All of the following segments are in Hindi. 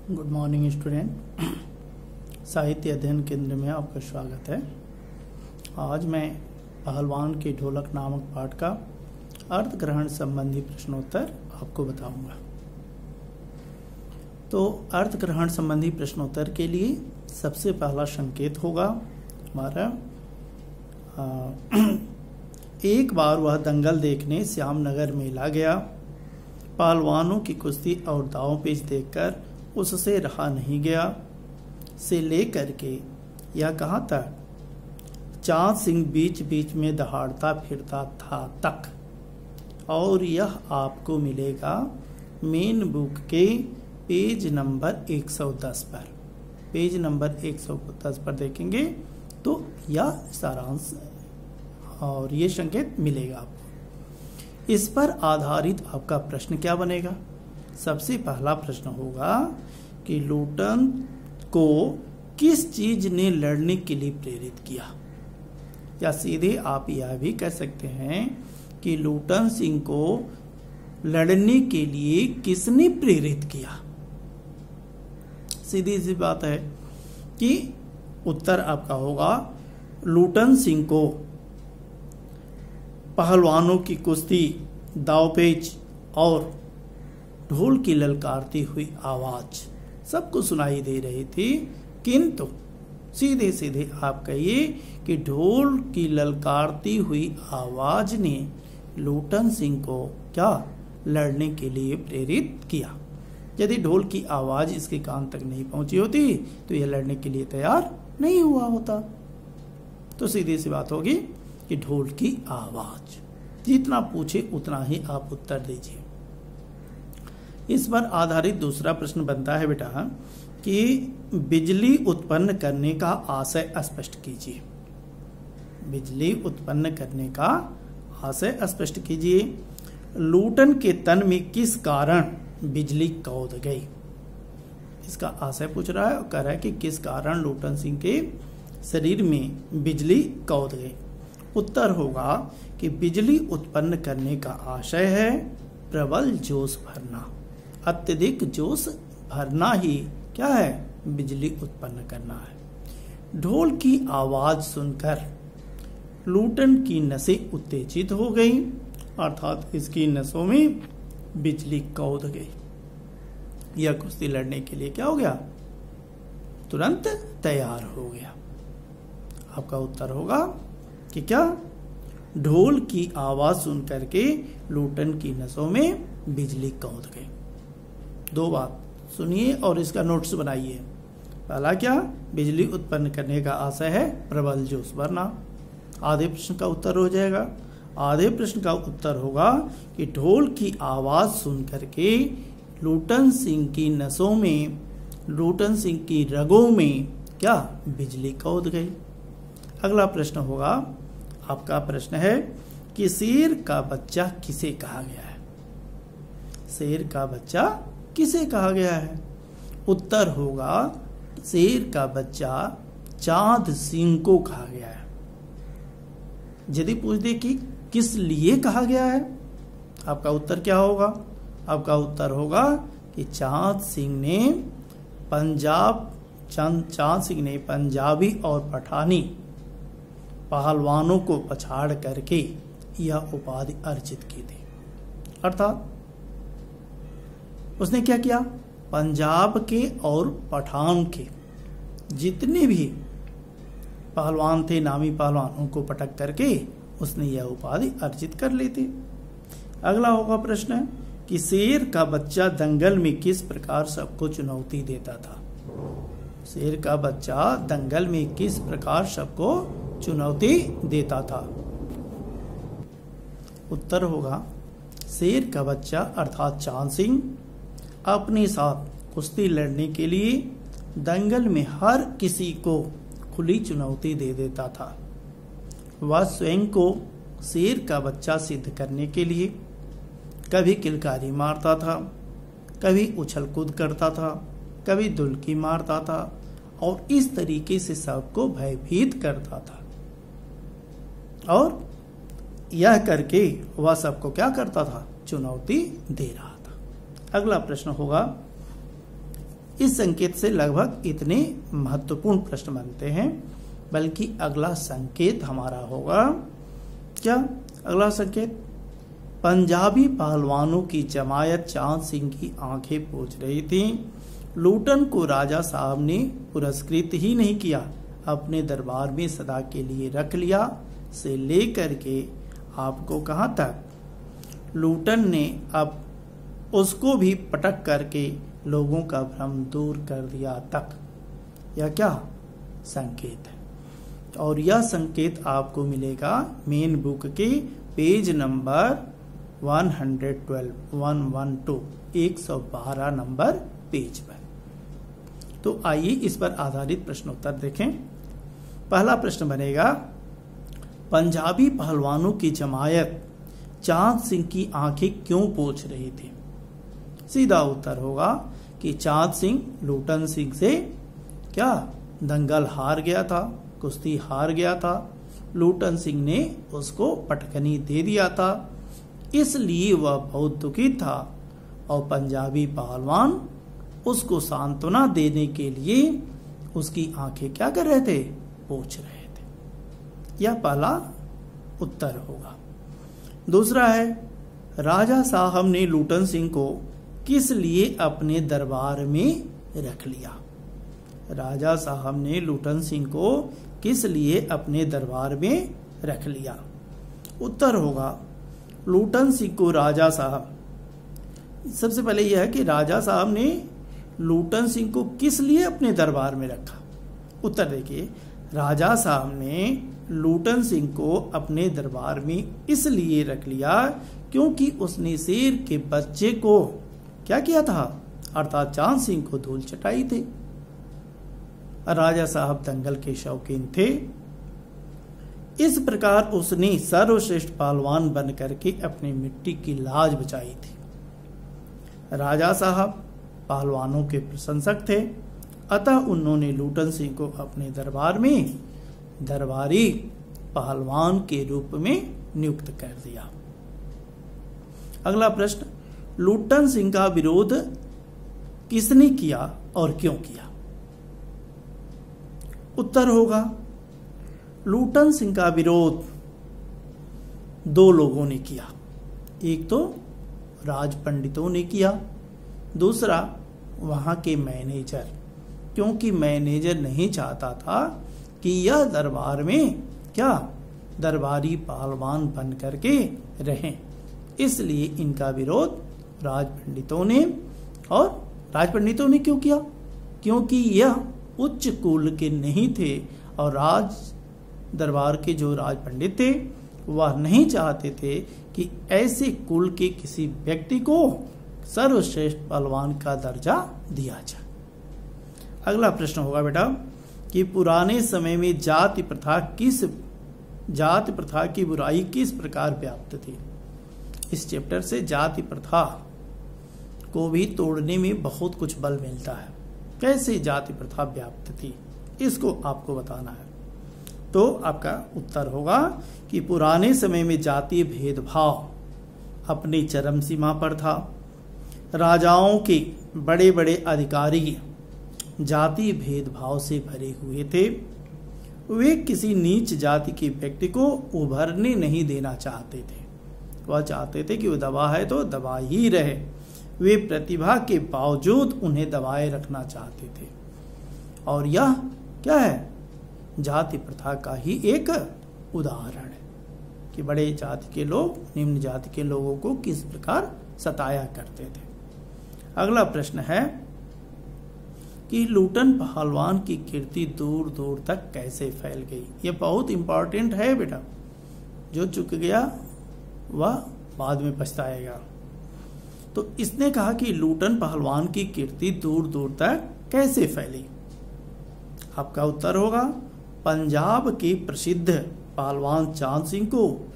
Good morning student. साहित्य अध्ययन केंद्र में आपका स्वागत है। आज मैं पहलवान की ढोलक नामक पाठ का अर्थ ग्रहण संबंधी प्रश्नोत्तर आपको बताऊंगा। तो अर्थ ग्रहण संबंधी प्रश्नोत्तर के लिए सबसे पहला संकेत होगा हमारा एक बार वह दंगल देखने श्यामनगर मेला गया। पहलवानों की कुश्ती और दांव पेच देखकर उससे रहा नहीं गया से लेकर के यह कहाँ तक चांद सिंह बीच बीच में दहाड़ता फिरता था तक, और यह आपको मिलेगा मेन बुक के पेज नंबर 110 पर। पेज नंबर 110 पर देखेंगे तो यह सारांश और ये संकेत मिलेगा आपको। इस पर आधारित आपका प्रश्न क्या बनेगा? सबसे पहला प्रश्न होगा कि लूटन को किस चीज ने लड़ने के लिए प्रेरित किया, या सीधे आप यह भी कह सकते हैं कि लूटन सिंह को लड़ने के लिए किसने प्रेरित किया। सीधी सी बात है कि उत्तर आपका होगा लूटन सिंह को पहलवानों की कुश्ती, दावपेच और ढोल की ललकारती हुई आवाज सबको सुनाई दे रही थी, किंतु सीधे सीधे आप कहिए कि ढोल की ललकारती हुई आवाज ने लूटन सिंह को क्या लड़ने के लिए प्रेरित किया। यदि ढोल की आवाज इसके कान तक नहीं पहुंची होती तो यह लड़ने के लिए तैयार नहीं हुआ होता। तो सीधी सी बात होगी कि ढोल की आवाज। जितना पूछे उतना ही आप उत्तर दीजिए। इस पर आधारित दूसरा प्रश्न बनता है बेटा कि बिजली उत्पन्न करने का आशय स्पष्ट कीजिए। बिजली उत्पन्न करने का आशय स्पष्ट कीजिए। लूटन के तन में किस कारण बिजली कौंध गई, इसका आशय पूछ रहा है और कह रहा है कि किस कारण लूटन सिंह के शरीर में बिजली कौंध गई। उत्तर होगा कि बिजली उत्पन्न करने का आशय है प्रबल जोश भरना। अत्यधिक जोश भरना ही क्या है? बिजली उत्पन्न करना है। ढोल की आवाज सुनकर लूटन की नसें उत्तेजित हो गई, अर्थात इसकी नसों में बिजली कौंध गई। यह कुश्ती लड़ने के लिए क्या हो गया? तुरंत तैयार हो गया। आपका उत्तर होगा कि क्या? ढोल की आवाज सुनकर के लूटन की नसों में बिजली कौंध गई। दो बात सुनिए और इसका नोट्स बनाइए। पहला क्या? बिजली उत्पन्न करने का आशय है प्रबल जोश भरना। आधे प्रश्न का उत्तर हो जाएगा। आधे प्रश्न का उत्तर होगा कि ढोल की आवाज सुन करके लूटन सिंह की नसों में, लूटन सिंह की रगों में क्या बिजली कौंध गई। अगला प्रश्न होगा आपका प्रश्न है कि शेर का बच्चा किसे कहा गया है? शेर का बच्चा किसे कहा गया है? उत्तर होगा शेर का बच्चा चांद सिंह को कहा गया है। यदि पूछ दे कि किस लिए कहा गया है, आपका उत्तर क्या होगा? आपका उत्तर होगा कि चांद सिंह ने पंजाबी और पठानी पहलवानों को पछाड़ करके यह उपाधि अर्जित की थी। अर्थात उसने क्या किया? पंजाब के और पठान के जितने भी पहलवान थे, नामी पहलवानों को पटक करके उसने यह उपाधि अर्जित कर ली थी। अगला होगा प्रश्न कि शेर का बच्चा दंगल में किस प्रकार सबको चुनौती देता था। शेर का बच्चा दंगल में किस प्रकार सबको चुनौती देता था? उत्तर होगा शेर का बच्चा अर्थात चांद सिंह अपने साथ कुश्ती लड़ने के लिए दंगल में हर किसी को खुली चुनौती दे देता था। वह स्वयं को शेर का बच्चा सिद्ध करने के लिए कभी किलकारी मारता था, कभी उछल कूद करता था, कभी दुलकी मारता था और इस तरीके से सबको भयभीत करता था। और यह करके वह सबको क्या करता था? चुनौती दे रहा था। अगला प्रश्न होगा इस संकेत से लगभग इतने महत्वपूर्ण प्रश्न बनते हैं। बल्कि अगला संकेत हमारा होगा क्या? अगला संकेत, पंजाबी पहलवानों की जमायत चांद सिंह की आंखें पोंछ रही थी। लूटन को राजा साहब ने पुरस्कृत ही नहीं किया, अपने दरबार में सदा के लिए रख लिया। से लेकर के आपको कहां तक लूटन ने अब उसको भी पटक करके लोगों का भ्रम दूर कर दिया तक, यह क्या संकेत है? और यह संकेत आपको मिलेगा मेन बुक के पेज नंबर 112 112 नंबर पेज पर। तो आइए इस पर आधारित प्रश्नोत्तर देखें। पहला प्रश्न बनेगा, पंजाबी पहलवानों की जमायत चांद सिंह की आंखें क्यों पोंछ रही थी? सीधा उत्तर होगा कि चांद सिंह लूटन सिंह से क्या दंगल हार गया था, कुश्ती हार गया था। लूटन सिंह ने उसको पटकनी दे दिया था, इसलिए वह बहुत दुखी था और पंजाबी पहलवान उसको सांत्वना देने के लिए उसकी आंखें क्या कर रहे थे? पोंछ रहे थे। यह पहला उत्तर होगा। दूसरा है, राजा साहब ने लूटन सिंह को किस लिए अपने दरबार में रख लिया? राजा साहब ने लूटन सिंह को किस लिए अपने दरबार में रख लिया? उत्तर होगा, लूटन सिंह को राजा साहब, सबसे पहले यह है कि राजा साहब ने लूटन सिंह को किस लिए अपने दरबार में रखा? उत्तर देखिए, राजा साहब ने लूटन सिंह को अपने दरबार में इसलिए रख लिया क्योंकि उसने शेर के बच्चे को क्या किया था? अर्थात चांद सिंह को धूल चटाई थी। राजा साहब दंगल के शौकीन थे, इस प्रकार उसने सर्वश्रेष्ठ पहलवान बन करके अपनी मिट्टी की लाज बचाई थी। राजा साहब पहलवानों के प्रशंसक थे, अतः उन्होंने लूटन सिंह को अपने दरबार में दरबारी पहलवान के रूप में नियुक्त कर दिया। अगला प्रश्न, लूटन सिंह का विरोध किसने किया और क्यों किया? उत्तर होगा, लूटन सिंह का विरोध दो लोगों ने किया। एक तो राज पंडितों ने किया, दूसरा वहां के मैनेजर, क्योंकि मैनेजर नहीं चाहता था कि यह दरबार में क्या दरबारी पहलवान बन करके रहें, इसलिए इनका विरोध राज पंडितों ने। और राज पंडितों ने क्यों किया? क्योंकि यह उच्च कुल के नहीं थे और राज दरबार के जो राज पंडित थे वह नहीं चाहते थे कि ऐसे कुल के किसी व्यक्ति को सर्वश्रेष्ठ पहलवान का दर्जा दिया जाए। अगला प्रश्न होगा बेटा कि पुराने समय में जाति प्रथा की बुराई किस प्रकार व्याप्त थी? इस चैप्टर से जाति प्रथा को भी तोड़ने में बहुत कुछ बल मिलता है। कैसे जाति प्रथा व्याप्त थी, इसको आपको बताना है। तो आपका उत्तर होगा कि पुराने समय में जातीय भेदभाव अपनी चरम सीमा पर था। राजाओं के बड़े बड़े अधिकारी जातीय भेदभाव से भरे हुए थे। वे किसी नीच जाति के व्यक्ति को उभरने नहीं देना चाहते थे। वह चाहते थे कि वो दबा है तो दबा ही रहे। वे प्रतिभा के बावजूद उन्हें दबाए रखना चाहते थे। और यह क्या है? जाति प्रथा का ही एक उदाहरण है कि बड़े जाति के लोग निम्न जाति के लोगों को किस प्रकार सताया करते थे। अगला प्रश्न है कि लूटन पहलवान की कीर्ति दूर दूर तक कैसे फैल गई? यह बहुत इंपॉर्टेंट है बेटा, जो चुक गया वह बाद में पछताएगा। तो इसने कहा कि लूटन पहलवान की कीर्ति दूर दूर तक कैसे फैली? आपका उत्तर होगा, पंजाब के प्रसिद्ध पहलवान चांद सिंह को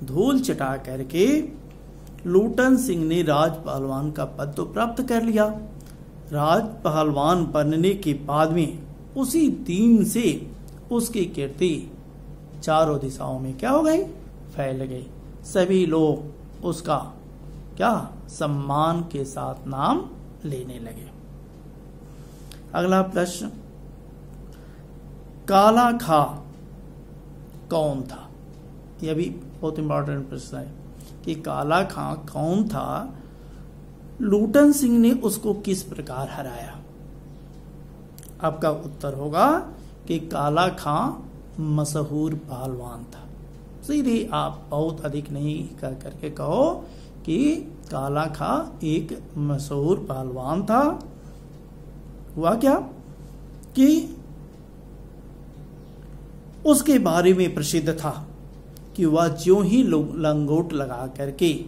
धूल चटा करके लूटन सिंह ने राज पहलवान का पद तो प्राप्त कर लिया। राज पहलवान बनने के बाद में उसी दिन से उसकी कीर्ति चारों दिशाओं में क्या हो गई? फैल गई। सभी लोग उसका क्या सम्मान के साथ नाम लेने लगे। अगला प्रश्न, काला खा कौन था? यह भी बहुत इंपॉर्टेंट प्रश्न है कि काला खां कौन था, लूटन सिंह ने उसको किस प्रकार हराया? आपका उत्तर होगा कि काला खां मशहूर पहलवान था। सीधे आप बहुत अधिक नहीं कर करके कहो कि काला खां एक मशहूर पहलवान था। हुआ क्या कि उसके बारे में प्रसिद्ध था कि वह ज्यों ही लंगोट लगा करके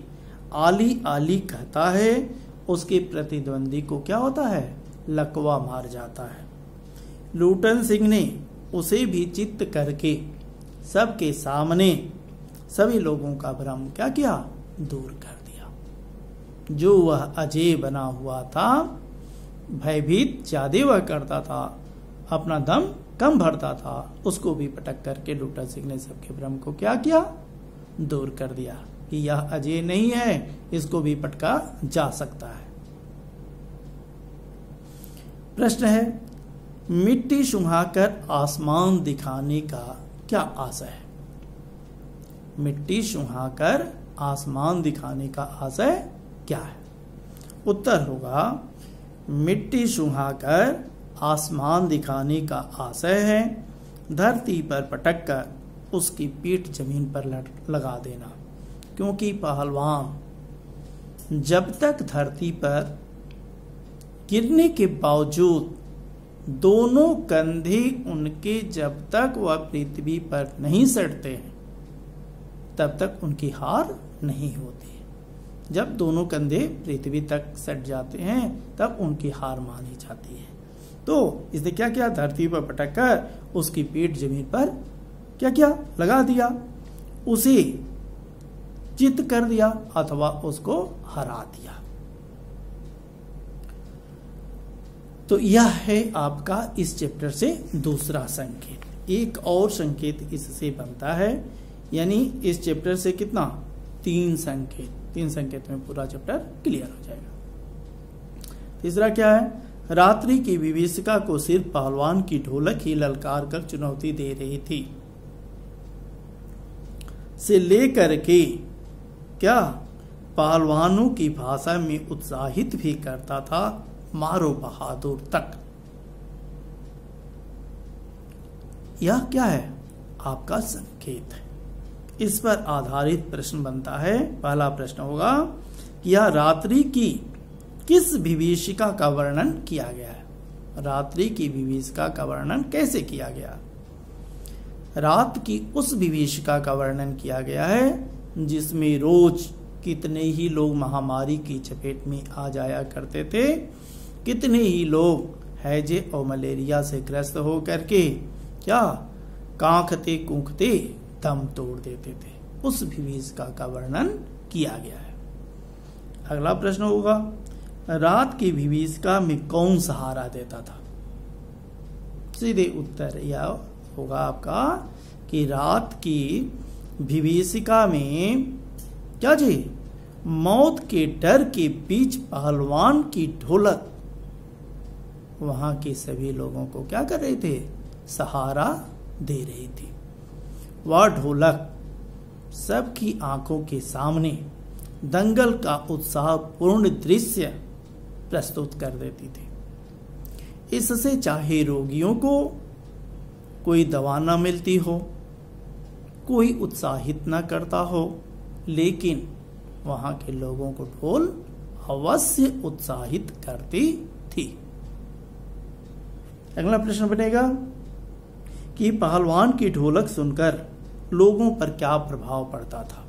आली आली कहता है, उसके प्रतिद्वंदी को क्या होता है? लकवा मार जाता है। लूटन सिंह ने उसे भी चित्त करके सबके सामने सभी लोगों का भ्रम क्या किया? दूर कर दिया। जो वह अजय बना हुआ था, भयभीत ज्यादा वह करता था, अपना दम कम भरता था, उसको भी पटक करके लूटन सिंह ने सबके भ्रम को क्या किया? दूर कर दिया कि यह अजय नहीं है, इसको भी पटका जा सकता है। प्रश्न है, मिट्टी सुंघाकर आसमान दिखाने का क्या आशय है? मिट्टी सुंघाकर आसमान दिखाने का आशय क्या है? उत्तर होगा, मिट्टी सुंघाकर आसमान दिखाने का आशय है धरती पर पटक कर उसकी पीठ जमीन पर लगा देना। क्योंकि पहलवान जब तक धरती पर गिरने के बावजूद दोनों कंधे उनके जब तक वह पृथ्वी पर नहीं सड़ते हैं तब तक उनकी हार नहीं होती। जब दोनों कंधे पृथ्वी तक सट जाते हैं तब उनकी हार मानी जाती है। तो इसने क्या किया? धरती पर पटक कर उसकी पीठ जमीन पर क्या किया? लगा दिया, उसे चित कर दिया अथवा उसको हरा दिया। तो यह है आपका इस चैप्टर से दूसरा संकेत। एक और संकेत इससे बनता है, यानी इस चैप्टर से कितना? 3 संकेत। 3 संकेत में पूरा चैप्टर क्लियर हो जाएगा। तीसरा क्या है? रात्रि की विभीषिका को सिर्फ पहलवान की ढोलक ही ललकार कर चुनौती दे रही थी, से लेकर के क्या पहलवानों की भाषा में उत्साहित भी करता था, मारो बहादुर तक। यह क्या है? आपका संकेत है। इस पर आधारित प्रश्न बनता है। पहला प्रश्न होगा कि यह रात्रि की किस विभीषिका का वर्णन किया गया है? रात्रि की विभीषिका का वर्णन कैसे किया गया? रात की उस विभीषिका का वर्णन किया गया है जिसमें रोज कितने ही लोग महामारी की चपेट में आ जाया करते थे, कितने ही लोग हैजे और मलेरिया से ग्रस्त हो करके क्या कांखते कूखते दम तोड़ देते थे। उस विभीषिका का वर्णन किया गया है। अगला प्रश्न होगा, रात की विभीषिका में कौन सहारा देता था? सीधे उत्तर यह होगा आपका कि रात की विभीषिका में क्या जी? मौत के डर के बीच पहलवान की ढोलक वहां के सभी लोगों को क्या कर रहे थे? सहारा दे रही थी। वह ढोलक सबकी आंखों के सामने दंगल का उत्साहपूर्ण दृश्य प्रस्तुत कर देती थी। इससे चाहे रोगियों को कोई दवा न मिलती हो, कोई उत्साहित न करता हो, लेकिन वहां के लोगों को ढोल अवश्य उत्साहित करती थी। अगला प्रश्न बनेगा कि पहलवान की ढोलक सुनकर लोगों पर क्या प्रभाव पड़ता था?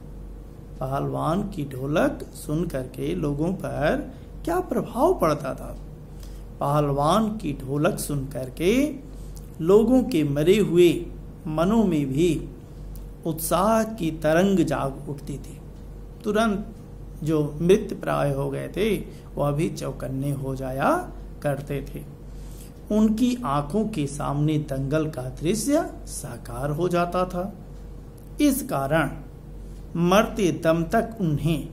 पहलवान की ढोलक सुन करके लोगों पर क्या प्रभाव पड़ता था? पहलवान की ढोलक सुन करके लोगों के मरे हुए मनों में भी उत्साह की तरंग जाग उठती थी। तुरंत जो मृत प्राय हो गए थे वह भी चौकन्ने हो जाया करते थे। उनकी आंखों के सामने दंगल का दृश्य साकार हो जाता था। इस कारण मरते दम तक उन्हें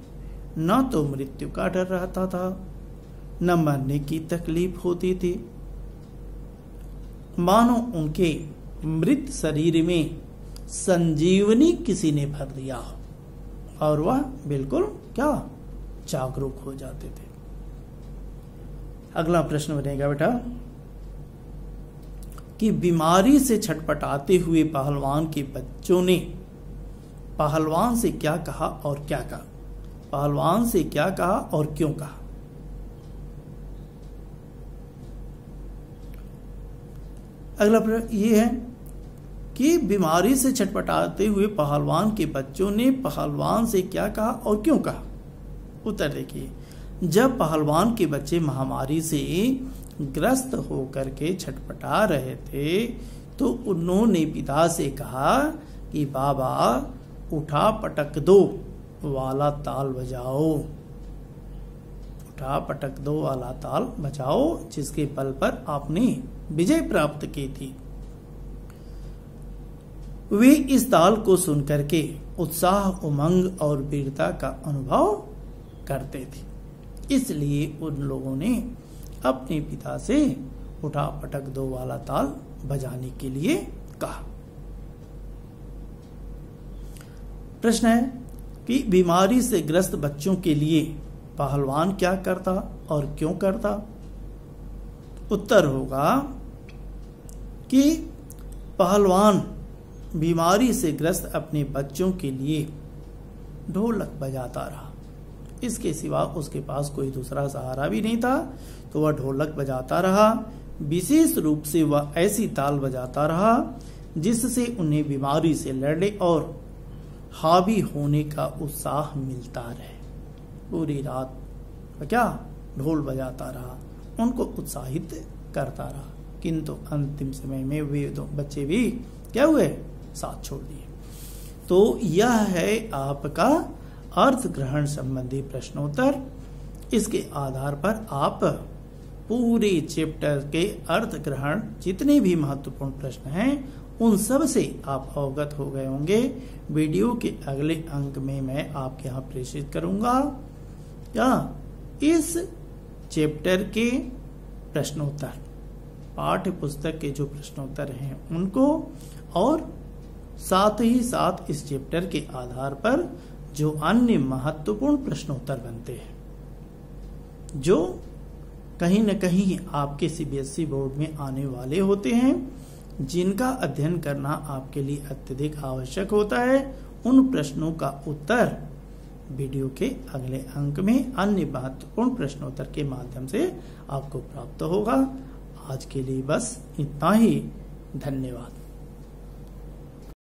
न तो मृत्यु का डर रहता था, न मरने की तकलीफ होती थी। मानो उनके मृत शरीर में संजीवनी किसी ने भर दिया हो और वह बिल्कुल क्या जागरूक हो जाते थे। अगला प्रश्न बनेगा बेटा कि बीमारी से छटपटाते हुए पहलवान के बच्चों ने पहलवान से क्या कहा और क्या कहा। पहलवान से क्या कहा और क्यों कहा। अगला प्रश्न ये है कि बीमारी से छटपटाते हुए पहलवान के बच्चों ने पहलवान से क्या कहा और क्यों कहा। उत्तर देखिए, जब पहलवान के बच्चे महामारी से ग्रस्त होकर के छटपटा रहे थे तो उन्होंने पिता से कहा कि बाबा उठा पटक दो वाला ताल बजाओ, उठा पटक दो वाला ताल बजाओ, जिसके बल पर आपने विजय प्राप्त की थी। वे इस ताल को सुनकर के उत्साह, उमंग और वीरता का अनुभव करते थे, इसलिए उन लोगों ने अपने पिता से उठा पटक दो वाला ताल बजाने के लिए कहा। प्रश्न है कि बीमारी से ग्रस्त बच्चों के लिए पहलवान क्या करता और क्यों करता। उत्तर होगा कि पहलवान बीमारी से ग्रस्त अपने बच्चों के लिए ढोलक बजाता रहा, इसके सिवा उसके पास कोई दूसरा सहारा भी नहीं था, तो वह ढोलक बजाता रहा। विशेष रूप से वह ऐसी ताल बजाता रहा जिससे उन्हें बीमारी से लड़ने और हावी होने का उत्साह मिलता रहे। पूरी रात क्या ढोल बजाता रहा, उनको उत्साहित करता रहा, किंतु अंतिम समय में वे दो बच्चे भी क्या हुए, साथ छोड़ दिए। तो यह है आपका अर्थ ग्रहण संबंधी प्रश्नोत्तर। इसके आधार पर आप पूरे चैप्टर के अर्थ ग्रहण जितने भी महत्वपूर्ण प्रश्न हैं उन सब से आप अवगत हो गए होंगे। वीडियो के अगले अंक में मैं आपके यहाँ प्रेषित करूंगा या इस चैप्टर के प्रश्नोत्तर, पाठ्य पुस्तक के जो प्रश्नोत्तर हैं उनको, और साथ ही साथ इस चैप्टर के आधार पर जो अन्य महत्वपूर्ण प्रश्नोत्तर बनते हैं, जो कहीं न कहीं आपके सीबीएसई बोर्ड में आने वाले होते हैं, जिनका अध्ययन करना आपके लिए अत्यधिक आवश्यक होता है, उन प्रश्नों का उत्तर वीडियो के अगले अंक में अन्य महत्वपूर्ण प्रश्नोत्तर के माध्यम से आपको प्राप्त होगा। आज के लिए बस इतना ही। धन्यवाद।